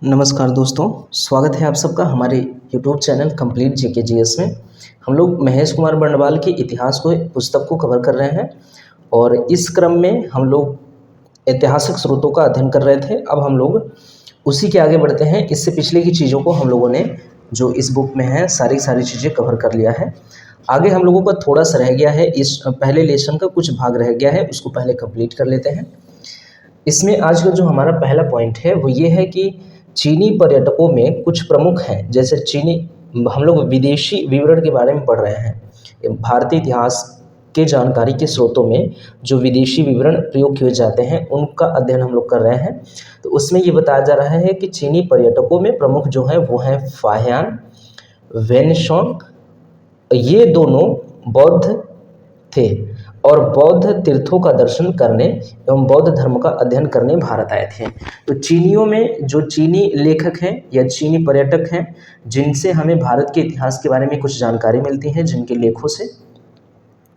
नमस्कार दोस्तों, स्वागत है आप सबका हमारे यूट्यूब चैनल कंप्लीट जीके में। हम लोग महेश कुमार बर्णवाल के इतिहास को पुस्तक को कवर कर रहे हैं और इस क्रम में हम लोग ऐतिहासिक स्रोतों का अध्ययन कर रहे थे। अब हम लोग उसी के आगे बढ़ते हैं। इससे पिछले की चीज़ों को हम लोगों ने जो इस बुक में है सारी चीज़ें कवर कर लिया है। आगे हम लोगों का थोड़ा सा रह गया है, इस पहले लेसन का कुछ भाग रह गया है, उसको पहले कंप्लीट कर लेते हैं। इसमें आज का जो हमारा पहला पॉइंट है वो ये है कि चीनी पर्यटकों में कुछ प्रमुख हैं। जैसे चीनी, हम लोग विदेशी विवरण के बारे में पढ़ रहे हैं। भारतीय इतिहास के जानकारी के स्रोतों में जो विदेशी विवरण प्रयोग किए जाते हैं उनका अध्ययन हम लोग कर रहे हैं। तो उसमें ये बताया जा रहा है कि चीनी पर्यटकों में प्रमुख जो है वो हैं फाहियान, वेनशोंग। ये दोनों बौद्ध थे और बौद्ध तीर्थों का दर्शन करने एवं बौद्ध धर्म का अध्ययन करने भारत आए थे। तो चीनियों में जो चीनी लेखक हैं या चीनी पर्यटक हैं जिनसे हमें भारत के इतिहास के बारे में कुछ जानकारी मिलती है, जिनके लेखों से,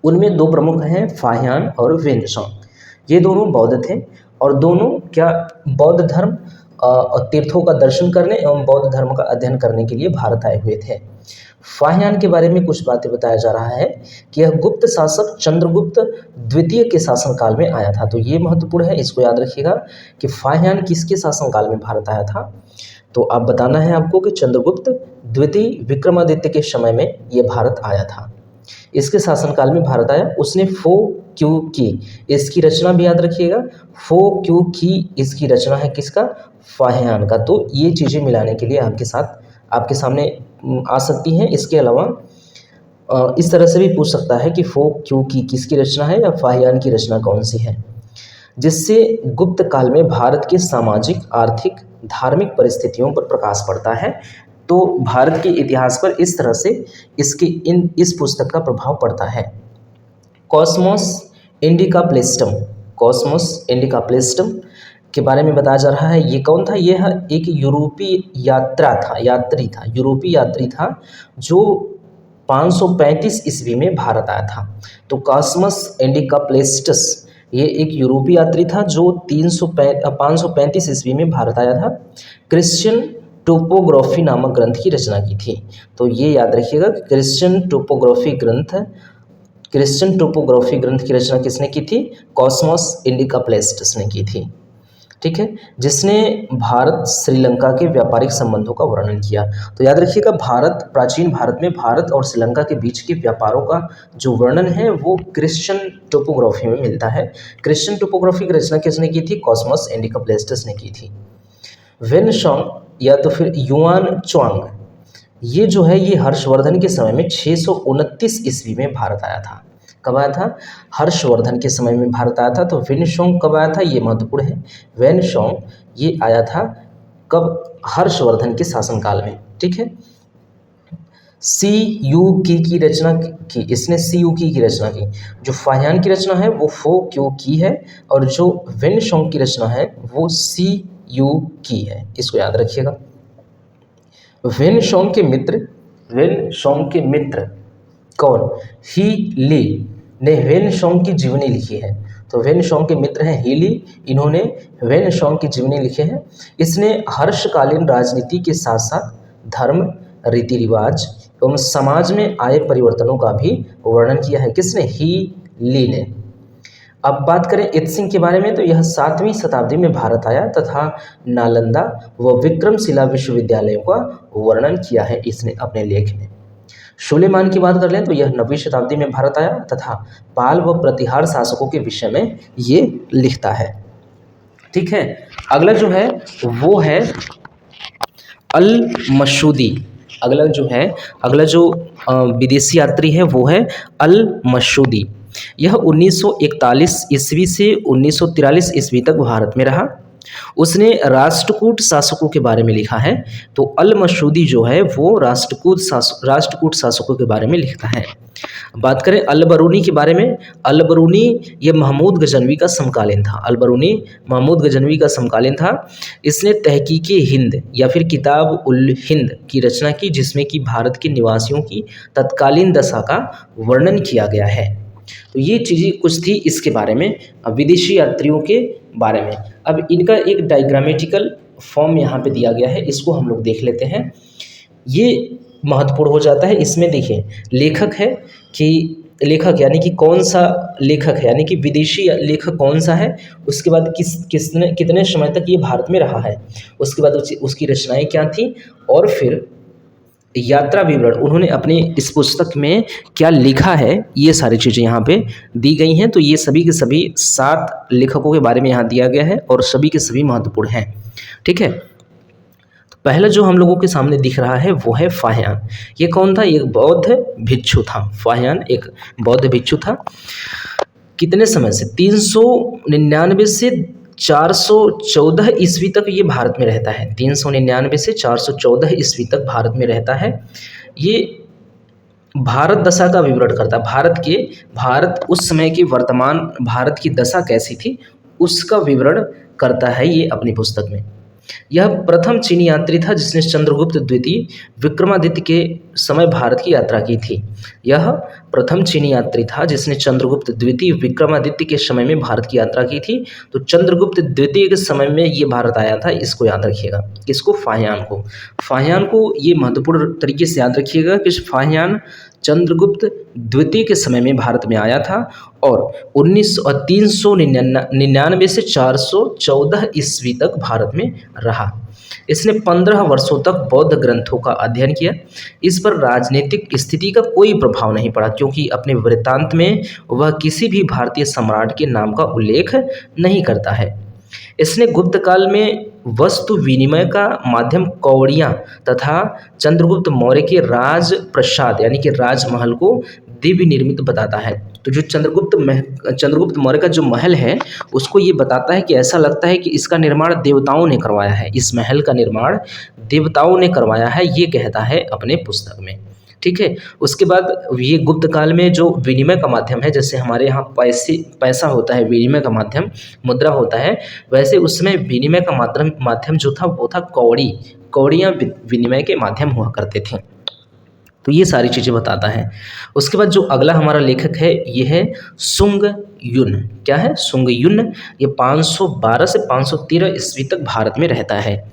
उनमें दो प्रमुख हैं फाहियान और वेनशोंग। ये दोनों बौद्ध थे और दोनों क्या बौद्ध धर्म और तीर्थों का दर्शन करने एवं बौद्ध धर्म का अध्ययन करने के लिए भारत आए हुए थे। फाहियान के बारे में कुछ बातें बताया जा रहा है कि यह गुप्त शासक चंद्रगुप्त द्वितीय के शासनकाल में आया था। तो ये महत्वपूर्ण है, इसको याद रखिएगा कि फाहियान किसके शासनकाल में भारत आया था। तो आप बताना है आपको कि चंद्रगुप्त द्वितीय विक्रमादित्य के समय में ये भारत आया था, इसके शासनकाल में भारत आया। उसने फो क्यू की, इसकी रचना भी याद रखिएगा, फो क्यू की इसकी रचना है किसका, फाहियान का। तो ये चीज़ें मिलाने के लिए आपके सामने आ सकती हैं। इसके अलावा इस तरह से भी पूछ सकता है कि फो क्यू की किसकी रचना है या फाहियान की रचना कौन सी है, जिससे गुप्त काल में भारत के सामाजिक, आर्थिक, धार्मिक परिस्थितियों पर प्रकाश पड़ता है। तो भारत के इतिहास पर इस तरह से इस पुस्तक का प्रभाव पड़ता है। कॉस्मोस इंडिका प्लेस्टम, कॉस्मोस इंडिका प्लेस्टम के बारे में बताया जा रहा है। ये कौन था? यह एक यूरोपीय यूरोपीय यात्री था जो 535 ईस्वी में भारत आया था। तो कॉस्मस इंडिका प्लेस्टस ये एक यूरोपीय यात्री था जो 535 ईस्वी में भारत आया था। क्रिश्चियन टोपोग्राफी नामक ग्रंथ की रचना की थी। तो ये याद रखिएगा कि क्रिश्चियन टोपोग्राफी ग्रंथ की रचना किसने की थी? कॉस्मोस इंडिका प्लेस्टस ने की थी। ठीक है, जिसने भारत श्रीलंका के व्यापारिक संबंधों का वर्णन किया। तो याद रखिएगा, प्राचीन भारत में भारत और श्रीलंका के बीच के व्यापारों का जो वर्णन है वो क्रिश्चियन टोपोग्राफी में मिलता है। क्रिश्चियन टोपोग्राफी की रचना किसने की थी? कॉस्मोस इंडिका प्लेस्टस ने की थी। वेनशोंग या तो फिर युआन च्वांग, ये जो है ये हर्षवर्धन के समय में 629 ईस्वी में भारत आया था। कब आया था? हर्षवर्धन के समय में भारत आया था। तो वेनशोंग कब आया था ये महत्वपूर्ण है। वेनशोंग ये आया था कब? हर्षवर्धन के शासनकाल में। ठीक है, सी यू की रचना की, इसने सी यू की रचना की। जो फाहियान की रचना है वो फो क्यू की है और जो वेनशोंग की रचना है वो सी यू की है। इसको याद रखिएगा। वेनशोंग के मित्र कौन? ही ली ने वेनशोंग की जीवनी लिखी है। तो वेनशोंग के मित्र हैं ही ली, इन्होंने वेनशोंग की जीवनी लिखी है। इसने हर्षकालीन राजनीति के साथ साथ धर्म, रीति रिवाज एवं समाज में आए परिवर्तनों का भी वर्णन किया है। किसने? ही ली ने। अब बात करें इत्सिंग के बारे में, तो यह 7वीं शताब्दी में भारत आया तथा नालंदा व विक्रमशिला विश्वविद्यालयों का वर्णन किया है इसने अपने लेख में। सुलेमान की बात कर लें तो यह 9वीं शताब्दी में भारत आया तथा पाल व प्रतिहार शासकों के विषय में ये लिखता है। ठीक है, अगला जो है वो है अल मसूदी। अगला जो विदेशी यात्री है वो है अल मसूदी। यह 1941 ईस्वी से 1943 ईस्वी तक भारत में रहा। उसने राष्ट्रकूट शासकों के बारे में लिखा है। तो अल मसूदी जो है वो राष्ट्रकूट शासकों के बारे में लिखता है। बात करें अल बरूनी के बारे में, अल बरूनी ये महमूद गजनवी का समकालीन था। इसने तहकीके हिंद या फिर किताब उल हिंद की रचना की, जिसमें कि भारत के निवासियों की तत्कालीन दशा का वर्णन किया गया है। तो ये चीज़ें कुछ थी इसके बारे में, विदेशी यात्रियों के बारे में। अब इनका एक डायग्रामेटिकल फॉर्म यहाँ पे दिया गया है, इसको हम लोग देख लेते हैं। ये महत्वपूर्ण हो जाता है। इसमें देखिए लेखक है कि लेखक यानी कि कौन सा लेखक है, यानी कि विदेशी लेखक कौन सा है, उसके बाद किसने कितने समय तक ये भारत में रहा है, उसके बाद उसकी रचनाएं क्या थी, और फिर यात्रा विवरण उन्होंने अपने इस पुस्तक में क्या लिखा है, ये सारी चीज़ें यहाँ पे दी गई हैं। तो ये सभी के सभी 7 लेखकों के बारे में यहाँ दिया गया है और सभी के सभी महत्वपूर्ण हैं। ठीक है, तो पहला जो हम लोगों के सामने दिख रहा है वो है फाह्यान। ये कौन था? एक बौद्ध भिक्षु था। फाह्यान एक बौद्ध भिक्षु था। कितने समय से? 399 से 414 ईस्वी तक ये भारत में रहता है। 399 से 414 ईस्वी तक भारत में रहता है। ये भारत दशा का विवरण करता है। भारत उस समय की वर्तमान भारत की दशा कैसी थी उसका विवरण करता है ये अपनी पुस्तक में। यह प्रथम चीनी यात्री था जिसने चंद्रगुप्त द्वितीय विक्रमादित्य के समय भारत की यात्रा की थी। यह प्रथम चीनी यात्री था जिसने चंद्रगुप्त द्वितीय विक्रमादित्य के समय में भारत की यात्रा की थी। तो चंद्रगुप्त द्वितीय के समय में ये भारत आया था, इसको याद रखिएगा। किसको? फाह्यान को ये महत्वपूर्ण तरीके से याद रखिएगा कि फाह्यान चंद्रगुप्त द्वितीय के समय में भारत में आया था और 399 से 414 ईस्वी तक भारत में रहा। इसने 15 वर्षों तक बौद्ध ग्रंथों का अध्ययन किया। इस पर राजनीतिक स्थिति का कोई प्रभाव नहीं पड़ा क्योंकि अपने वृत्तांत में वह किसी भी भारतीय सम्राट के नाम का उल्लेख नहीं करता है। इसने गुप्त काल में वस्तु विनिमय का माध्यम कौड़ियाँ तथा चंद्रगुप्त मौर्य के राजप्रसाद यानी कि राजमहल को दिव्य निर्मित बताता है। तो जो चंद्रगुप्त मौर्य का जो महल है उसको ये बताता है कि ऐसा लगता है कि इसका निर्माण देवताओं ने करवाया है, इस महल का निर्माण देवताओं ने करवाया है, ये कहता है अपने पुस्तक में। ठीक है, उसके बाद ये गुप्त काल में जो विनिमय का माध्यम है, जैसे हमारे यहाँ पैसा होता है विनिमय का माध्यम, मुद्रा होता है, वैसे उसमें विनिमय का माध्यम जो था वो था कौड़ियाँ विनिमय के माध्यम हुआ करते थे। तो ये सारी चीज़ें बताता है। उसके बाद जो अगला हमारा लेखक है ये है सुंग युन। क्या है? सुंग युन। ये 512 से 513 ईस्वी तक भारत में रहता है।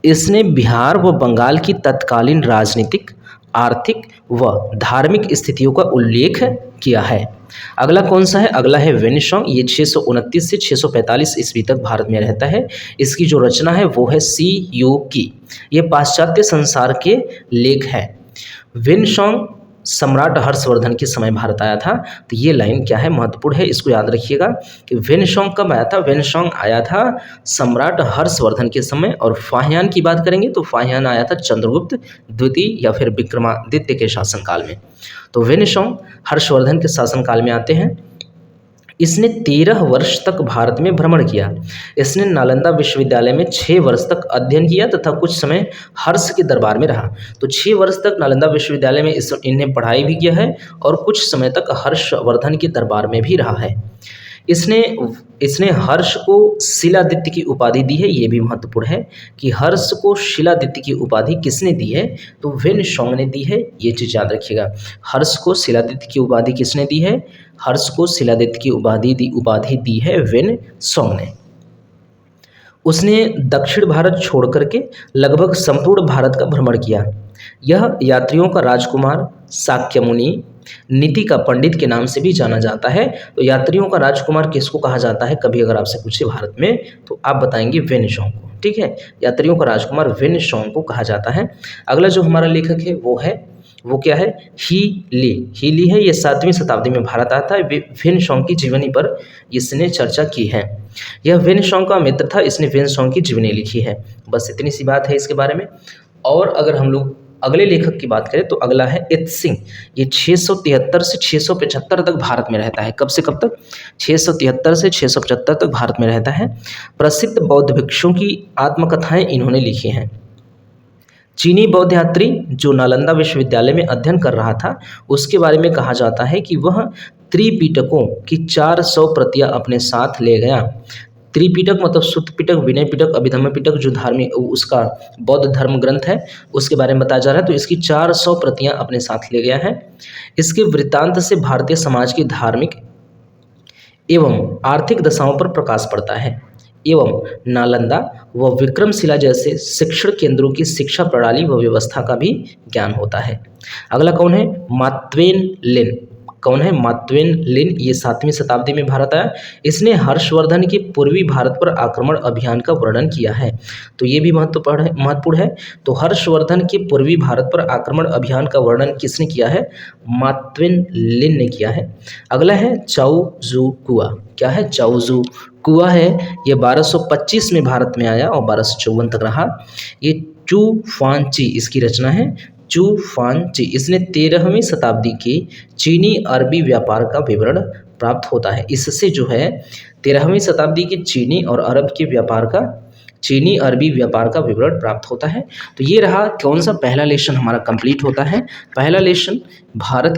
इसने बिहार व बंगाल की तत्कालीन राजनीतिक, आर्थिक व धार्मिक स्थितियों का उल्लेख किया है। अगला कौन सा है? अगला है वेनसोंग। ये 629 से 645 ईस्वी तक भारत में रहता है। इसकी जो रचना है वो है सी यू की। ये पाश्चात्य संसार के लेख है। वेनसोंग सम्राट हर्षवर्धन के समय भारत आया था। तो ये लाइन क्या है? महत्वपूर्ण है, इसको याद रखिएगा कि वेनसोंग कब आया था? वेनसोंग आया था सम्राट हर्षवर्धन के समय। और फाह्यान की बात करेंगे तो फाह्यान आया था चंद्रगुप्त द्वितीय या फिर विक्रमादित्य के शासनकाल में। तो वेनसोंग हर्षवर्धन के शासनकाल में आते हैं। इसने 13 वर्ष तक भारत में भ्रमण किया। इसने नालंदा विश्वविद्यालय में 6 वर्ष तक अध्ययन किया तथा कुछ समय हर्ष के दरबार में रहा। तो 6 वर्ष तक नालंदा विश्वविद्यालय में इन्हें पढ़ाई भी किया है और कुछ समय तक हर्षवर्धन के दरबार में भी रहा है। इसने हर्ष को शिलादित्य की उपाधि दी है। ये भी महत्वपूर्ण है कि हर्ष को शिलादित्य की उपाधि किसने दी है? तो वेनसोंग ने दी है। ये चीज़ याद रखिएगा। हर्ष को शिलादित्य की उपाधि किसने दी है? हर्ष को शिलादित्य की उपाधि दी है वेनसोंग ने। उसने दक्षिण भारत छोड़ करके लगभग संपूर्ण भारत का भ्रमण किया। यह यात्रियों का राजकुमार, शाक्यमुनि, नीति का पंडित के नाम से भी जाना जाता है। तो यात्रियों का राजकुमार किसको कहा जाता है? कभी अगर आपसे पूछे भारत में तो आप बताएंगे वेनसोंग को। ठीक है, यात्रियों का राजकुमार वेनसोंग को कहा जाता है। अगला जो हमारा लेखक है वो क्या है? ही ली है। ये 7वीं शताब्दी में भारत आता है। वेनसोंग की जीवनी पर इसने चर्चा की है। यह वेनसोंग का मित्र था। इसने वेनसोंग की जीवनी लिखी है। बस इतनी सी बात है इसके बारे में। और अगर हम लोग अगले लेखक की बात करें तो अगला है इत्सिंग। ये 673 से 675 तक भारत में रहता है। कब से कब तक? 673 से 675 तक भारत में रहता है। प्रसिद्ध बौद्ध भिक्षुओं की आत्मकथाएं इन्होंने लिखी हैं। चीनी बौद्ध यात्री जो नालंदा विश्वविद्यालय में अध्ययन कर रहा था उसके बारे में कहा जाता है कि वह त्रिपिटकों की 400 प्रतियां अपने साथ ले गया। त्रिपिटक मतलब सुत्त पिटक, विनय पिटक, अभिधम्म पिटक, जो धार्मिक उसका बौद्ध धर्म ग्रंथ है उसके बारे में बताया जा रहा है। तो इसकी 400 प्रतियां अपने साथ ले गया है। इसके वृत्तांत से भारतीय समाज की धार्मिक एवं आर्थिक दशाओं पर प्रकाश पड़ता है। एवं नालंदा व विक्रमशिला जैसे शिक्षण केंद्रों की शिक्षा प्रणाली व व्यवस्था का भी ज्ञान होता है। अगला कौन है? मात्वेन लिन। कौन है? मात्वेन लिन। ये 7वीं शताब्दी में भारत आया। इसने हर्षवर्धन के पूर्वी भारत पर आक्रमण अभियान का वर्णन किया है। तो ये भी महत्वपूर्ण है। तो हर्षवर्धन के पूर्वी भारत पर आक्रमण अभियान का वर्णन किसने किया है? मात्वेन लिन ने किया है। अगला है चाओजुकुआ। क्या है? चाओजुकुआ है। ये 1225 में भारत में आया और 1254 तक रहा। ये चू-फान-ची इसकी रचना है। चू-फान-ची इसने 13वीं शताब्दी के चीनी अरबी व्यापार का विवरण प्राप्त होता है। इससे जो है 13वीं शताब्दी के चीनी और चीनी अरबी व्यापार का विवरण प्राप्त होता है। तो ये रहा कौन सा? पहला लेसन हमारा कंप्लीट होता है। पहला लेसन भारत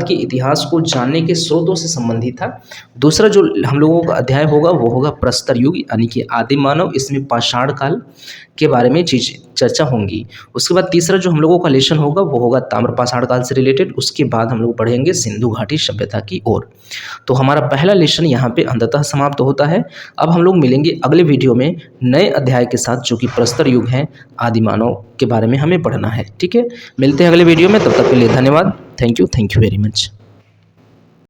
के इतिहास को जानने के स्रोतों से संबंधित था। दूसरा जो हम लोगों का अध्याय होगा वो होगा प्रस्तर युग यानी कि आदिम मानव। इसमें पाषाण काल के बारे में चर्चा होंगी। उसके बाद तीसरा जो हम लोगों का लेसन होगा वो होगा ताम्र पाषाण काल से रिलेटेड। उसके बाद हम लोग पढ़ेंगे सिंधु घाटी सभ्यता की ओर। तो हमारा पहला लेसन यहाँ पे अंततः समाप्त होता है। अब हम लोग मिलेंगे अगले वीडियो में नए अध्याय के साथ जो कि प्रस्तर युग है, आदि मानव के बारे में हमें पढ़ना है। ठीक है, मिलते हैं अगले वीडियो में। तब तक के लिए धन्यवाद। Thank you very much.